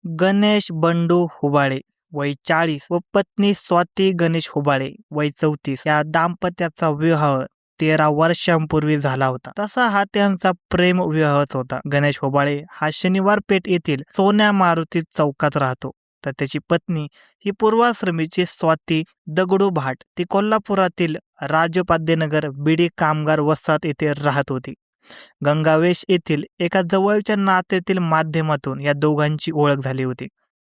गणेश बंडू हुबाळे वय 40 व पत्नी स्वाती गणेश हुबाळे वय 34 या दाम्पत्याचा विवाह 13 वर्षांपूर्वी झाला होता. तसा हा त्यांचा प्रेम विवाहच होता. गणेश हुबाळे हा शनिवार पेठ येथील सोन्या मारुती चौकात राहतो. तर त्याची पत्नी ही पूर्वाश्रमीची स्वाती दगडू भाट ती कोल्हापुरातील राजोपाध्यनगर बीडी कामगार वसाहत येथे राहत होती. गंगावेश येथील एका जवळच्या नात्यातील माध्यमातून या दोघांची ओळख झाली होती.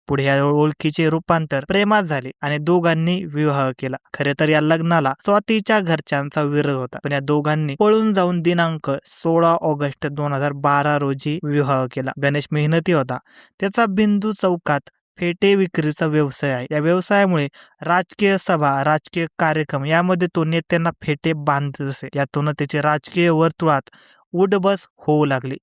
पुढे या ओळखीचे रूपांतर प्रेमात झाले आणि दोघांनी विवाह केला. खरे तर या लग्नाला स्वातीच्या घरच्यांचा विरोध होता, पण या दोघांनी पळून जाऊन दिनांक 16 ऑगस्ट 2012 रोजी विवाह केला. गणेश मेहनती होता. त्याचा बिंदू चौकात फेटे विक्रीचा व्यवसाय आहे. या व्यवसायामुळे राजकीय सभा, राजकीय कार्यक्रम यामध्ये तो नेत्यांना फेटे बांधत असे. यातून त्याची राजकीय वर्तुळात उठबस होऊ लागली.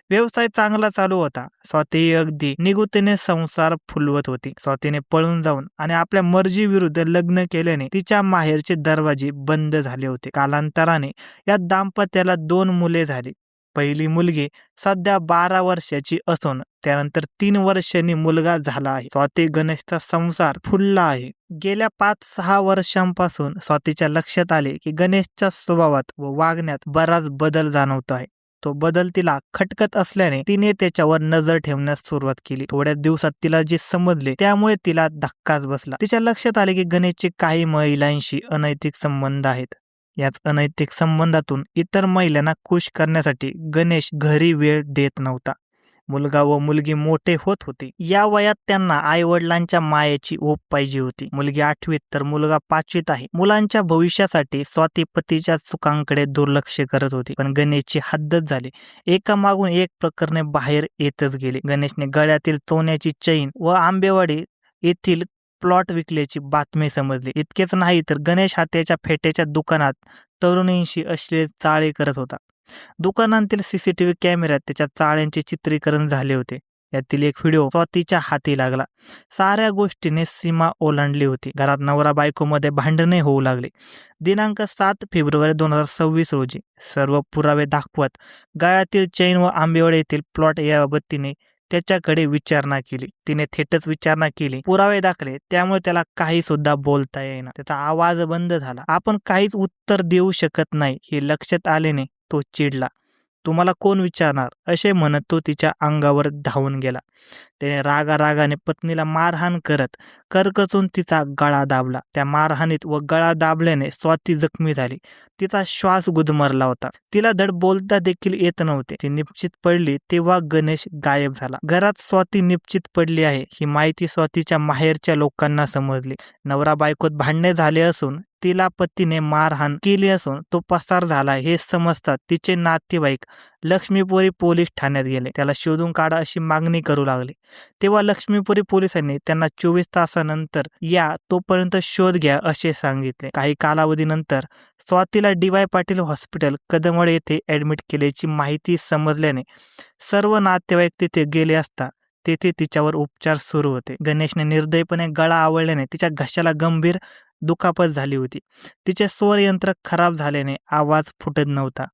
व्यवसाय चांगला चालू होता. स्वाती अगदी निगुतीने संसार फुलवत होती. स्वातीने पळून जाऊन आणि आपल्या मर्जीविरुद्ध लग्न केल्याने तिच्या माहेरचे दरवाजे बंद झाले होते. कालांतराने या दाम्पत्याला 2 मुले झाली. पहिली मुलगी सध्या 12 वर्षाची असून त्यानंतर 3 वर्षांनी मुलगा झाला आहे. स्वाती गणेशचा संसार फुलला आहे. गेल्या 5-6 वर्षांपासून स्वातीच्या लक्षात आले की गणेशच्या स्वभावात व वागण्यात बराच बदल जाणवत आहे. तो बदल तिला खटकत असल्याने तिने त्याच्यावर नजर ठेवण्यास सुरुवात केली. थोड्या दिवसात तिला जे समजले त्यामुळे तिला धक्काच बसला. तिच्या लक्षात आले की गणेशचे काही महिलांशी अनैतिक संबंध आहेत. याच अनैतिक संबंधातून इतर महिलांना खुश करण्यासाठी गणेश घरी वेळ देत नव्हता. मुलगा व मुलगी मोठे होत होते. या वयात त्यांना आई वडिलांच्या मायेची ओढ पाहिजे होती. मुलगी 8वीत तर मुलगा 5वीत आहे. मुलांच्या भविष्यासाठी स्वाती पतीच्या चुकांकडे दुर्लक्ष करत होती. पण गणेशची हद्दच झाली. एकामागून एक प्रकरणे बाहेर येतच गेली. गणेशने गळ्यातील सोन्याची चैन व आंबेवाडी येथील प्लॉट विकल्याची बातमी समजली. इतकेच नाही तर गणेश हा त्याच्या फेट्याच्या दुकानात तरुणींशी अश्लील चाळे करत होता. दुकानातील सीसीटीव्ही कॅमेऱ्यात त्याच्या चाळ्यांचे चित्रीकरण झाले होते. यातील एक व्हिडिओ स्वातीच्या हाती लागला. साऱ्या गोष्टीने सीमा ओलांडली होती. घरात नवरा बायकोमध्ये भांडणे होऊ लागले. दिनांक 7 फेब्रुवारी 2026 रोजी सर्व पुरावे दाखवत गळ्यातील चैन व आंबेवाडी येथील प्लॉट याबाबत तिने त्याच्याकडे विचारणा केली. तिने थेटच विचारणा केली. पुरावे दाखले त्यामुळे त्याला काही सुद्धा बोलता येईना. त्याचा आवाज बंद झाला. आपण काहीच उत्तर देऊ शकत नाही हे लक्षात आल्याने तो चिडला. तुम्हाला कोण विचारणार असे म्हणत तो तिच्या अंगावर धावून गेला. त्याने रागारागाने पत्नीला मारहाण करत करकचून तिचा गळा दाबला. त्या मारहाणीत व गळा दाबल्याने स्वाती जखमी झाली. तिचा श्वास गुदमरला होता. तिला धड बोलता देखील येत नव्हते. ती निश्चित पडली तेव्हा गणेश गायब झाला. घरात स्वाती निश्चित पडली आहे ही माहिती स्वातीच्या माहेरच्या लोकांना समजली. नवरा बायकोत भांडणे झाले असून तिला पतीने मारहाण केली असून तो पसार झाला हे समजतात तिचे नातेवाईक लक्ष्मीपुरी पोलीस ठाण्यात गेले. त्याला शोधून काढा अशी मागणी करू लागले. तेव्हा लक्ष्मीपुरी पोलिसांनी त्यांना 24 तासानंतर या तोपर्यंत शोध घ्या असे सांगितले. काही कालावधीनंतर स्वातीला DY पाटील हॉस्पिटल कदमवाडी येथे ऍडमिट केल्याची माहिती समजल्याने सर्व नातेवाईक तिथे गेले असता तेथे तिच्यावर उपचार सुरू होते. गणेशने निर्दयपणे गळा आवळल्याने तिच्या घशाला गंभीर दुखापत झाली होती. तिचे स्वरयंत्र खराब झाल्याने आवाज फुटत नव्हता.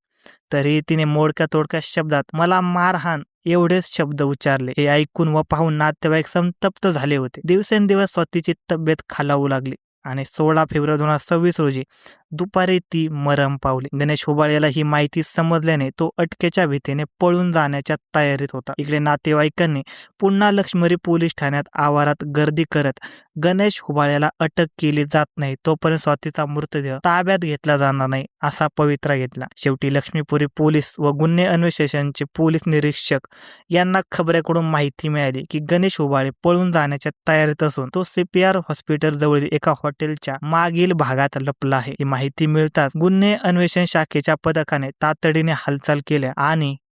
तरीही तिने मोडक्या तोडक्या शब्दात मला मारहाण एवढेच शब्द उच्चारले. हे ऐकून व पाहून नातेवाईक संतप्त झाले होते. दिवसेंदिवस स्वातीची तब्येत खालावू लागली आणि 16 फेब्रुवारी 2026 रोजी दुपारी ती मरण पावली. गणेश हुबाळेला ही माहिती समजल्याने तो अटकेच्या भीतीने पळून जाण्याच्या तयारीत होता. इकडे नातेवाईकांनी पुन्हा लक्ष्मीपुरी पोलीस ठाण्यात आवारात गर्दी करत गणेश हुबाळेला अटक केली जात नाही तोपर्यंत स्वातीचा मृतदेह ताब्यात घेतला जाणार नाही असा पवित्रा घेतला. शेवटी लक्ष्मीपुरी पोलीस व गुन्हे अन्वेषणाचे पोलीस निरीक्षक यांना खबऱ्याकडून माहिती मिळाली की गणेश हुबाळे पळून जाण्याच्या तयारीत असून तो CPR हॉस्पिटल जवळील एका हॉटेलच्या मागील भागात लपला आहे. ही माहिती मिळताच गुन्हे अन्वेषण शाखेच्या पथकाने तातडीने हालचाल केल्या आणि